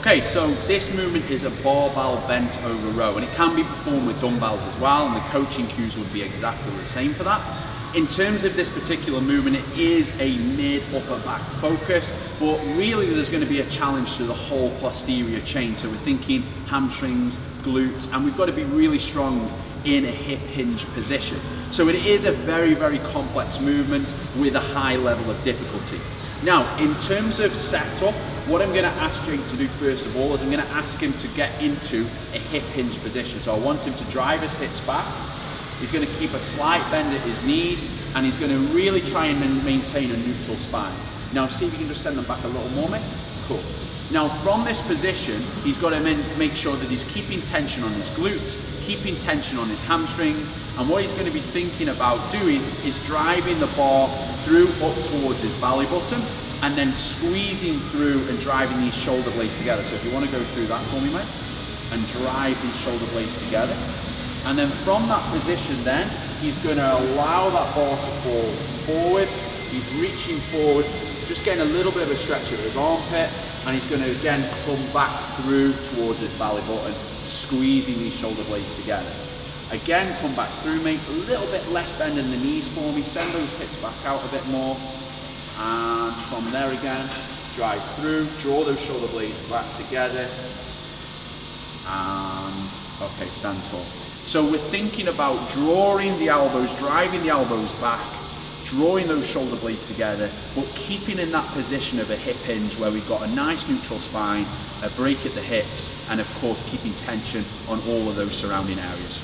Okay, so this movement is a barbell bent over row, and it can be performed with dumbbells as well, and the coaching cues would be exactly the same for that. In terms of this particular movement, it is a mid-upper back focus, but really there's going to be a challenge to the whole posterior chain. So we're thinking hamstrings, glutes, and we've got to be really strong in a hip hinge position. So it is a very, very complex movement with a high level of difficulty. Now, in terms of setup, what I'm going to ask Jake to do first of all is I'm going to ask him to get into a hip hinge position. So I want him to drive his hips back. He's going to keep a slight bend at his knees, and he's going to really try and maintain a neutral spine. Now see if you can just send them back a little more, mate. Cool. Now from this position, he's got to make sure that he's keeping tension on his glutes, keeping tension on his hamstrings, and what he's going to be thinking about doing is driving the bar through up towards his belly button, and then squeezing through and driving these shoulder blades together. So if you want to go through that for me, mate, and drive these shoulder blades together. And then from that position then, he's going to allow that bar to fall forward. He's reaching forward, just getting a little bit of a stretch of his armpit, and he's going to again come back through towards his belly button, squeezing these shoulder blades together. Again, come back through, mate, a little bit less bend in the knees for me, send those hips back out a bit more, and from there again, drive through, draw those shoulder blades back together, and okay, stand tall. So we're thinking about drawing the elbows, driving the elbows back, drawing those shoulder blades together, but keeping in that position of a hip hinge where we've got a nice neutral spine, a break at the hips, and of course keeping tension on all of those surrounding areas.